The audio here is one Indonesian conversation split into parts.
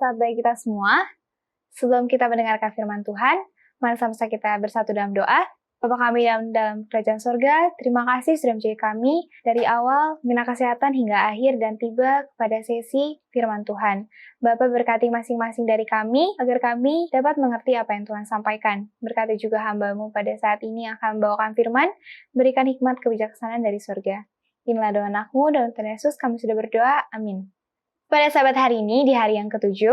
saat bagi kita semua. Sebelum kita mendengarkan firman Tuhan, mari sama-sama kita bersatu dalam doa. Bapa kami dalam kerajaan sorga, terima kasih sudah menjadi kami dari awal, bina kesehatan hingga akhir dan tiba kepada sesi firman Tuhan. Bapa berkati masing-masing dari kami, agar kami dapat mengerti apa yang Tuhan sampaikan. Berkati juga hamba-Mu pada saat ini yang akan membawakan firman, berikan hikmat kebijaksanaan dari sorga. Inilah doa anakmu, dalam Tuhan Yesus kami sudah berdoa, amin. Pada sahabat hari ini, di hari yang ke-7,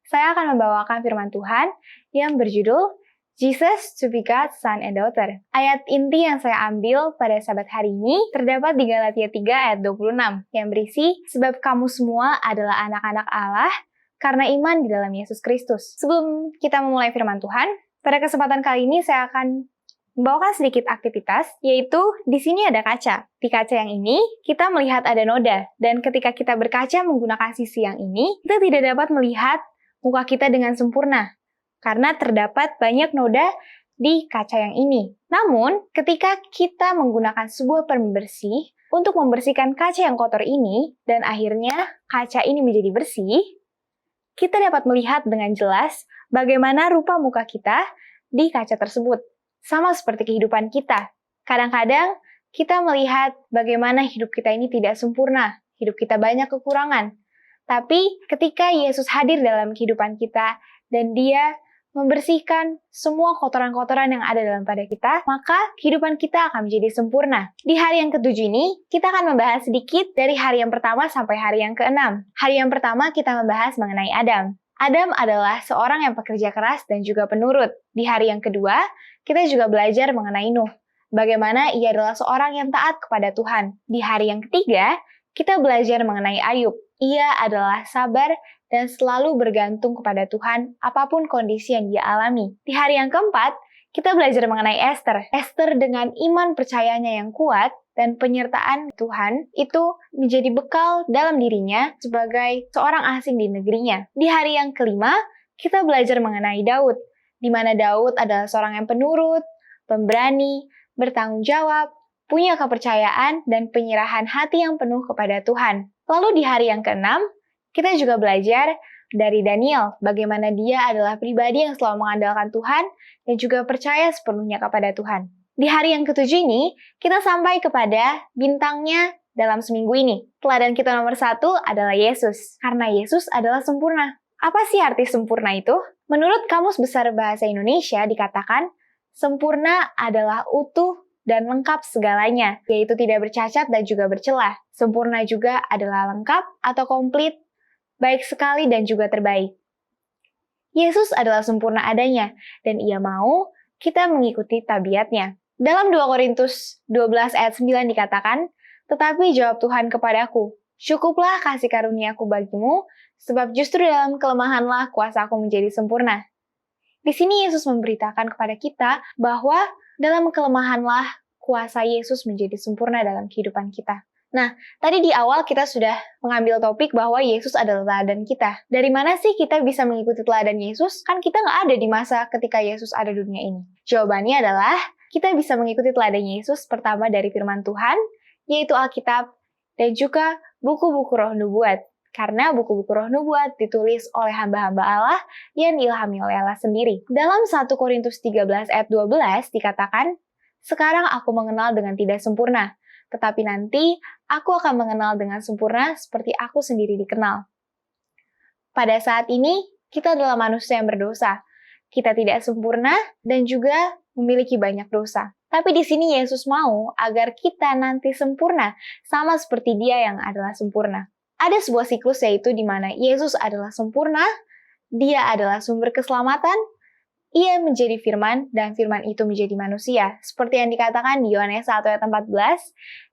saya akan membawakan firman Tuhan yang berjudul Jesus to be God's Son and Daughter. Ayat inti yang saya ambil pada sahabat hari ini terdapat di Galatia 3 ayat 26 yang berisi, sebab kamu semua adalah anak-anak Allah karena iman di dalam Yesus Kristus. Sebelum kita memulai firman Tuhan, pada kesempatan kali ini saya akan membawakan sedikit aktivitas, yaitu di sini ada kaca. Di kaca yang ini, kita melihat ada noda. Dan ketika kita berkaca menggunakan sisi yang ini, kita tidak dapat melihat muka kita dengan sempurna. Karena terdapat banyak noda di kaca yang ini. Namun, ketika kita menggunakan sebuah pembersih untuk membersihkan kaca yang kotor ini, dan akhirnya kaca ini menjadi bersih, kita dapat melihat dengan jelas bagaimana rupa muka kita di kaca tersebut. Sama seperti kehidupan kita. Kadang-kadang kita melihat bagaimana hidup kita ini tidak sempurna, hidup kita banyak kekurangan. Tapi ketika Yesus hadir dalam kehidupan kita dan Dia membersihkan semua kotoran-kotoran yang ada dalam pada kita, maka kehidupan kita akan menjadi sempurna. Di hari yang ke-7 ini, kita akan membahas sedikit dari hari yang pertama sampai hari yang ke-6. Hari yang pertama kita membahas mengenai Adam. Adam adalah seorang yang pekerja keras dan juga penurut. Di hari yang kedua, kita juga belajar mengenai Nuh. Bagaimana ia adalah seorang yang taat kepada Tuhan. Di hari yang ketiga, kita belajar mengenai Ayub. Ia adalah sabar dan selalu bergantung kepada Tuhan apapun kondisi yang dia alami. Di hari yang keempat, kita belajar mengenai Esther. Esther dengan iman percayanya yang kuat dan penyertaan Tuhan itu menjadi bekal dalam dirinya sebagai seorang asing di negerinya. Di hari yang kelima, kita belajar mengenai Daud, di mana Daud adalah seorang yang penurut, pemberani, bertanggung jawab, punya kepercayaan dan penyerahan hati yang penuh kepada Tuhan. Lalu di hari yang keenam, kita juga belajar dari Daniel, bagaimana dia adalah pribadi yang selalu mengandalkan Tuhan dan juga percaya sepenuhnya kepada Tuhan. Di hari yang ke-7 ini, kita sampai kepada bintangnya dalam seminggu ini. Teladan kita nomor 1 adalah Yesus, karena Yesus adalah sempurna. Apa sih arti sempurna itu? Menurut Kamus Besar Bahasa Indonesia dikatakan, sempurna adalah utuh dan lengkap segalanya, yaitu tidak bercacat dan juga bercelah. Sempurna juga adalah lengkap atau komplit, baik sekali dan juga terbaik. Yesus adalah sempurna adanya, dan Ia mau kita mengikuti tabiatnya. Dalam 2 Korintus 12 ayat 9 dikatakan, tetapi jawab Tuhan kepadaku, cukuplah kasih karuniaku bagimu, sebab justru dalam kelemahanlah kuasaku menjadi sempurna. Di sini Yesus memberitakan kepada kita bahwa dalam kelemahanlah kuasa Yesus menjadi sempurna dalam kehidupan kita. Nah, tadi di awal kita sudah mengambil topik bahwa Yesus adalah teladan kita. Dari mana sih kita bisa mengikuti teladan Yesus? Kan kita nggak ada di masa ketika Yesus ada di dunia ini. Jawabannya adalah, kita bisa mengikuti teladan Yesus pertama dari firman Tuhan, yaitu Alkitab, dan juga buku-buku roh nubuat. Karena buku-buku roh nubuat ditulis oleh hamba-hamba Allah yang diilhami oleh Allah sendiri. Dalam 1 Korintus 13 ayat 12 dikatakan, sekarang aku mengenal dengan tidak sempurna, tetapi nanti aku akan mengenal dengan sempurna seperti aku sendiri dikenal. Pada saat ini, kita adalah manusia yang berdosa. Kita tidak sempurna dan juga memiliki banyak dosa. Tapi di sini Yesus mau agar kita nanti sempurna, sama seperti Dia yang adalah sempurna. Ada sebuah siklus yaitu di mana Yesus adalah sempurna, Dia adalah sumber keselamatan, Ia menjadi firman, dan firman itu menjadi manusia. Seperti yang dikatakan di Yohanes 1 ayat 14,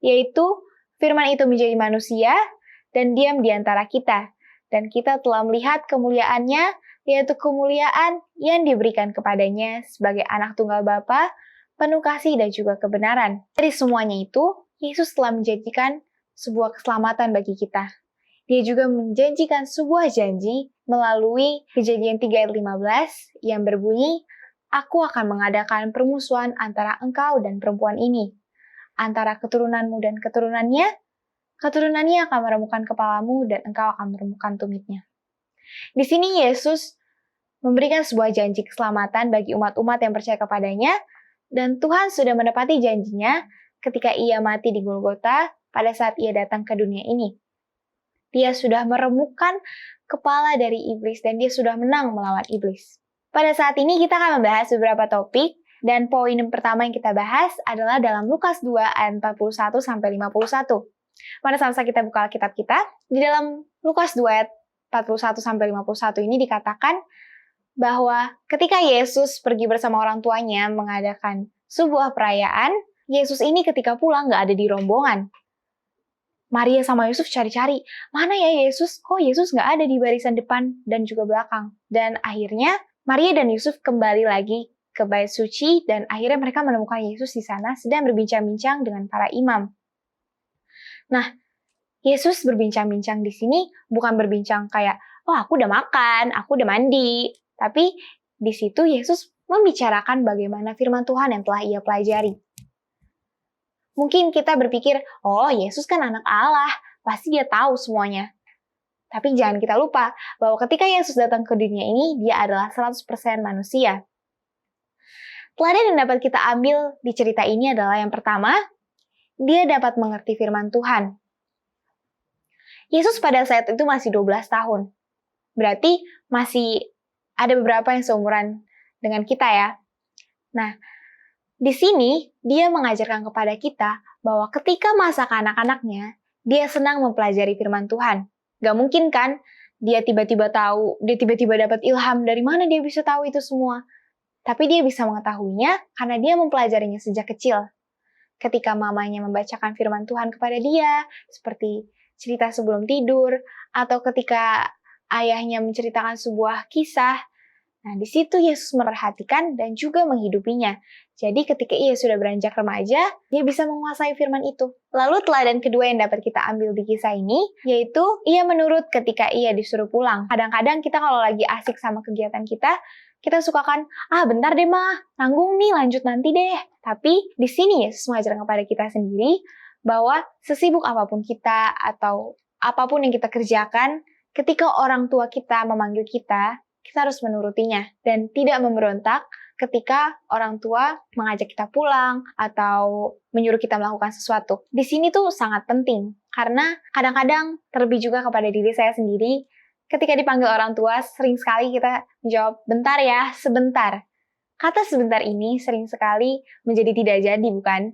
yaitu firman itu menjadi manusia dan diam di antara kita. Dan kita telah melihat kemuliaannya, yaitu kemuliaan yang diberikan kepadanya sebagai anak tunggal Bapa, penuh kasih dan juga kebenaran. Dari semuanya itu, Yesus telah menjanjikan sebuah keselamatan bagi kita. Dia juga menjanjikan sebuah janji melalui Kejadian 3 ayat 15 yang berbunyi, Aku akan mengadakan permusuhan antara engkau dan perempuan ini, antara keturunanmu dan keturunannya akan meremukkan kepalamu dan engkau akan meremukkan tumitnya. Di sini Yesus memberikan sebuah janji keselamatan bagi umat-umat yang percaya kepadanya, dan Tuhan sudah menepati janjinya ketika ia mati di Golgota pada saat ia datang ke dunia ini. Dia sudah meremukkan kepala dari iblis dan dia sudah menang melawan iblis. Pada saat ini kita akan membahas beberapa topik, dan poin pertama yang kita bahas adalah dalam Lukas 2 ayat 41-51. Mari sama-sama kita buka Alkitab kita. Di dalam Lukas 2 ayat 41-51 ini dikatakan bahwa ketika Yesus pergi bersama orang tuanya mengadakan sebuah perayaan, Yesus ini ketika pulang nggak ada di rombongan. Maria sama Yusuf cari-cari, mana ya Yesus? Kok Yesus nggak ada di barisan depan dan juga belakang? Dan akhirnya Maria dan Yusuf kembali lagi ke bait suci, dan akhirnya mereka menemukan Yesus di sana sedang berbincang-bincang dengan para imam. Nah, Yesus berbincang-bincang di sini bukan berbincang kayak, oh aku udah makan, aku udah mandi. Tapi di situ Yesus membicarakan bagaimana firman Tuhan yang telah ia pelajari. Mungkin kita berpikir, oh Yesus kan anak Allah, pasti dia tahu semuanya. Tapi jangan kita lupa bahwa ketika Yesus datang ke dunia ini, dia adalah 100% manusia. Teladan yang dapat kita ambil di cerita ini adalah yang pertama, dia dapat mengerti firman Tuhan. Yesus pada saat itu masih 12 tahun. Berarti masih ada beberapa yang seumuran dengan kita ya. Nah, di sini dia mengajarkan kepada kita bahwa ketika masa kanak-kanaknya, dia senang mempelajari firman Tuhan. Gak mungkin kan dia tiba-tiba tahu, dia tiba-tiba dapat ilham, dari mana dia bisa tahu itu semua. Tapi dia bisa mengetahuinya karena dia mempelajarinya sejak kecil. Ketika mamanya membacakan firman Tuhan kepada dia, seperti cerita sebelum tidur, atau ketika ayahnya menceritakan sebuah kisah. Nah, di situ Yesus memperhatikan dan juga menghidupinya. Jadi ketika ia sudah beranjak remaja, dia bisa menguasai firman itu. Lalu teladan kedua yang dapat kita ambil di kisah ini, yaitu ia menurut ketika ia disuruh pulang. Kadang-kadang kita kalau lagi asik sama kegiatan kita suka kan, bentar deh mah, tanggung nih, lanjut nanti deh. Tapi di sini Yesus mengajarkan kepada kita sendiri bahwa sesibuk apapun kita atau apapun yang kita kerjakan, ketika orang tua kita memanggil kita harus menurutinya dan tidak memberontak ketika orang tua mengajak kita pulang atau menyuruh kita melakukan sesuatu. Di sini tuh sangat penting karena kadang-kadang terlebih juga kepada diri saya sendiri, ketika dipanggil orang tua sering sekali kita menjawab bentar ya, sebentar. Kata sebentar ini sering sekali menjadi tidak jadi, bukan?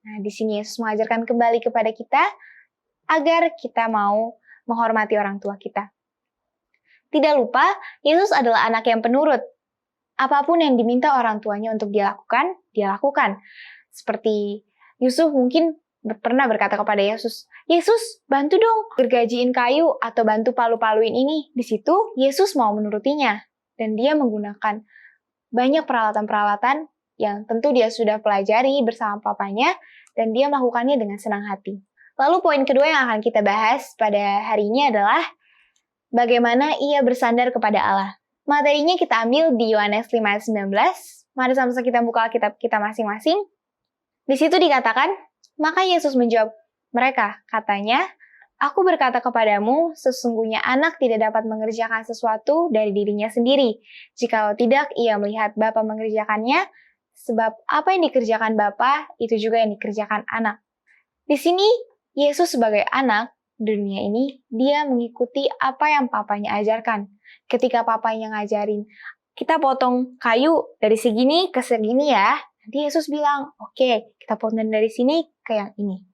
Nah, di sini Yesus mengajarkan kembali kepada kita agar kita mau menghormati orang tua kita. Tidak lupa, Yesus adalah anak yang penurut. Apapun yang diminta orang tuanya untuk dia lakukan. Seperti Yusuf mungkin pernah berkata kepada Yesus, Yesus, bantu dong gergajiin kayu atau bantu palu-paluin ini. Di situ, Yesus mau menurutinya. Dan dia menggunakan banyak peralatan-peralatan yang tentu dia sudah pelajari bersama papanya, dan dia melakukannya dengan senang hati. Lalu poin kedua yang akan kita bahas pada hari ini adalah bagaimana ia bersandar kepada Allah. Materinya kita ambil di Yohanes 5 ayat 19. Mari sama-sama kita buka Alkitab kita masing-masing. Di situ dikatakan, maka Yesus menjawab mereka, katanya, Aku berkata kepadamu, sesungguhnya anak tidak dapat mengerjakan sesuatu dari dirinya sendiri. Jikalau tidak, ia melihat Bapa mengerjakannya, sebab apa yang dikerjakan Bapa, itu juga yang dikerjakan anak. Di sini, Yesus sebagai anak, di dunia ini, dia mengikuti apa yang papanya ajarkan. Ketika papanya ngajarin, kita potong kayu dari segini ke segini ya. Nanti Yesus bilang, oke, kita potong dari sini ke yang ini.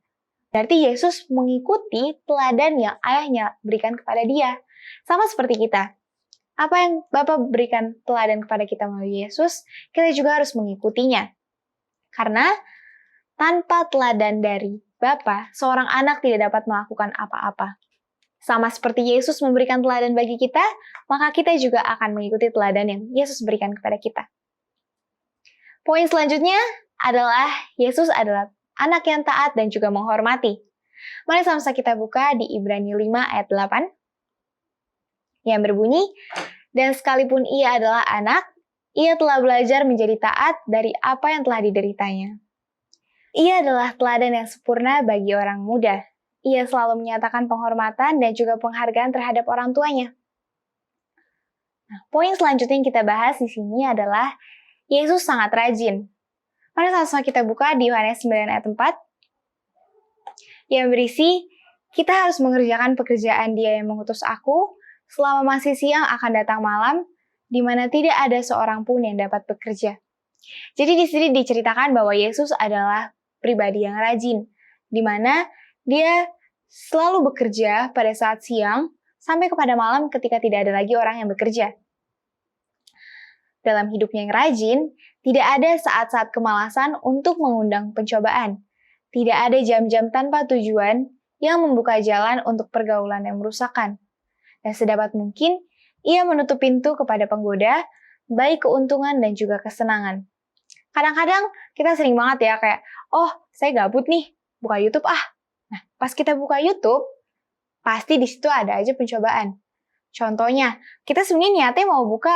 Berarti Yesus mengikuti teladan yang ayahnya berikan kepada dia. Sama seperti kita. Apa yang Bapa berikan teladan kepada kita melalui Yesus, kita juga harus mengikutinya. Karena tanpa teladan dari Bapa, seorang anak tidak dapat melakukan apa-apa. Sama seperti Yesus memberikan teladan bagi kita, maka kita juga akan mengikuti teladan yang Yesus berikan kepada kita. Poin selanjutnya adalah Yesus adalah anak yang taat dan juga menghormati. Mari sama-sama kita buka di Ibrani 5 ayat 8. Yang berbunyi, dan sekalipun ia adalah anak, ia telah belajar menjadi taat dari apa yang telah dideritanya. Ia adalah teladan yang sempurna bagi orang muda. Ia selalu menyatakan penghormatan dan juga penghargaan terhadap orang tuanya. Nah, poin selanjutnya yang kita bahas di sini adalah Yesus sangat rajin. Mari sama-sama kita buka di Yohanes 9 ayat 4. Yang berisi, kita harus mengerjakan pekerjaan Dia yang mengutus aku, selama masih siang akan datang malam, di mana tidak ada seorang pun yang dapat bekerja. Jadi di sini diceritakan bahwa Yesus adalah pribadi yang rajin, di mana Dia selalu bekerja pada saat siang, sampai kepada malam ketika tidak ada lagi orang yang bekerja. Dalam hidupnya yang rajin, tidak ada saat-saat kemalasan untuk mengundang pencobaan. Tidak ada jam-jam tanpa tujuan yang membuka jalan untuk pergaulan yang merusakkan. Dan sedapat mungkin, ia menutup pintu kepada penggoda, baik keuntungan dan juga kesenangan. Kadang-kadang kita sering banget ya kayak, oh saya gabut nih, buka YouTube ah. Nah, pas kita buka YouTube, pasti di situ ada aja pencobaan. Contohnya, kita sebenarnya niatnya mau buka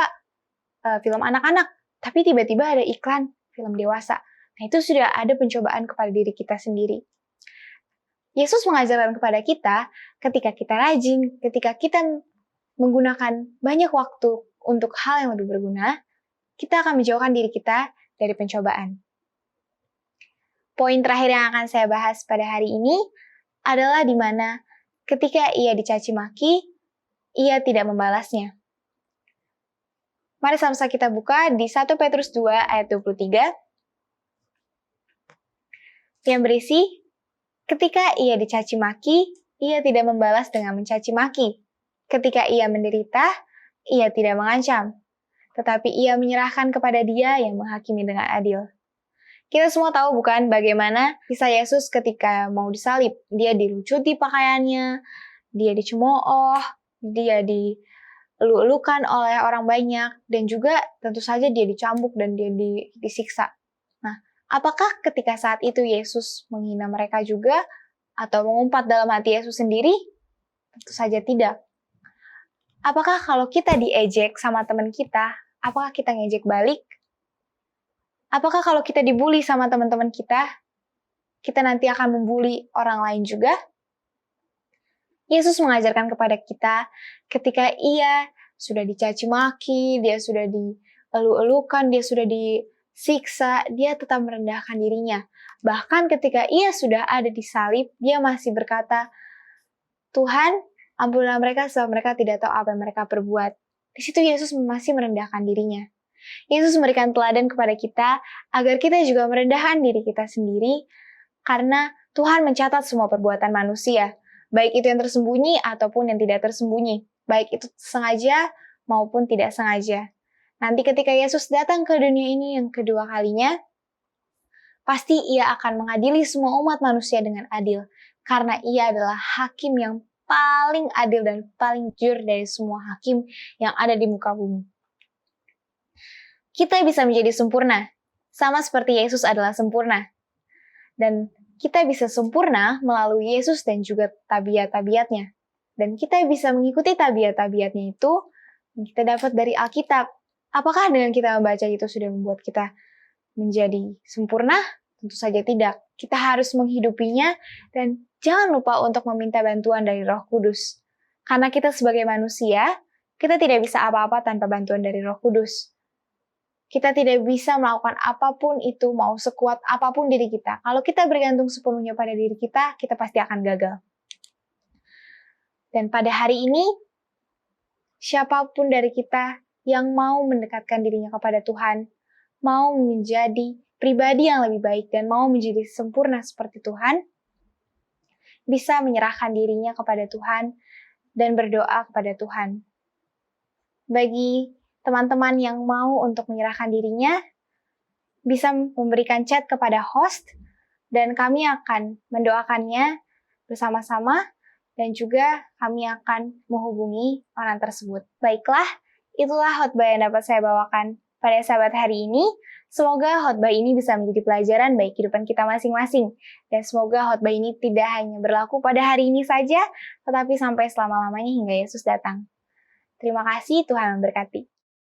film anak-anak, tapi tiba-tiba ada iklan film dewasa. Nah, itu sudah ada pencobaan kepada diri kita sendiri. Yesus mengajarkan kepada kita, ketika kita rajin, ketika kita menggunakan banyak waktu untuk hal yang lebih berguna, kita akan menjauhkan diri kita dari pencobaan. Poin terakhir yang akan saya bahas pada hari ini adalah di mana ketika ia dicaci maki, ia tidak membalasnya. Mari sama-sama kita buka di 1 Petrus 2 ayat 23. Yang berisi, ketika ia dicaci maki, ia tidak membalas dengan mencaci maki. Ketika ia menderita, ia tidak mengancam. Tetapi ia menyerahkan kepada Dia yang menghakimi dengan adil. Kita semua tahu bukan bagaimana kisah Yesus ketika mau disalib. Dia dilucuti pakaiannya, dia dicemooh, dia dielu-elukan oleh orang banyak, dan juga tentu saja dia dicambuk dan dia disiksa. Nah, apakah ketika saat itu Yesus menghina mereka juga, atau mengumpat dalam hati Yesus sendiri? Tentu saja tidak. Apakah kalau kita diejek sama teman kita, apakah kita ngejek balik? Apakah kalau kita dibully sama teman-teman kita nanti akan membuli orang lain juga? Yesus mengajarkan kepada kita ketika ia sudah dicaci maki, dia sudah dielu-elukan, dia sudah disiksa, dia tetap merendahkan dirinya. Bahkan ketika ia sudah ada di salib, dia masih berkata, Tuhan, ampunilah mereka sebab mereka tidak tahu apa yang mereka perbuat. Di situ Yesus masih merendahkan dirinya. Yesus memberikan teladan kepada kita agar kita juga merendahkan diri kita sendiri karena Tuhan mencatat semua perbuatan manusia, baik itu yang tersembunyi ataupun yang tidak tersembunyi, baik itu sengaja maupun tidak sengaja. Nanti ketika Yesus datang ke dunia ini yang kedua kalinya, pasti ia akan mengadili semua umat manusia dengan adil, karena ia adalah hakim yang paling adil dan paling jujur dari semua hakim yang ada di muka bumi. Kita bisa menjadi sempurna, sama seperti Yesus adalah sempurna. Dan kita bisa sempurna melalui Yesus dan juga tabiat-tabiatnya. Dan kita bisa mengikuti tabiat-tabiatnya itu yang kita dapat dari Alkitab. Apakah dengan kita membaca itu sudah membuat kita menjadi sempurna? Tentu saja tidak. Kita harus menghidupinya dan jangan lupa untuk meminta bantuan dari Roh Kudus. Karena kita sebagai manusia, kita tidak bisa apa-apa tanpa bantuan dari Roh Kudus. Kita tidak bisa melakukan apapun itu, mau sekuat apapun diri kita. Kalau kita bergantung sepenuhnya pada diri kita, kita pasti akan gagal. Dan pada hari ini, siapapun dari kita yang mau mendekatkan dirinya kepada Tuhan, mau menjadi pribadi yang lebih baik dan mau menjadi sempurna seperti Tuhan, bisa menyerahkan dirinya kepada Tuhan dan berdoa kepada Tuhan. Bagi teman-teman yang mau untuk menyerahkan dirinya, bisa memberikan chat kepada host, dan kami akan mendoakannya bersama-sama, dan juga kami akan menghubungi orang tersebut. Baiklah, itulah khotbah yang dapat saya bawakan pada sahabat hari ini. Semoga khotbah ini bisa menjadi pelajaran bagi kehidupan kita masing-masing. Dan semoga khotbah ini tidak hanya berlaku pada hari ini saja, tetapi sampai selama-lamanya hingga Yesus datang. Terima kasih, Tuhan memberkati.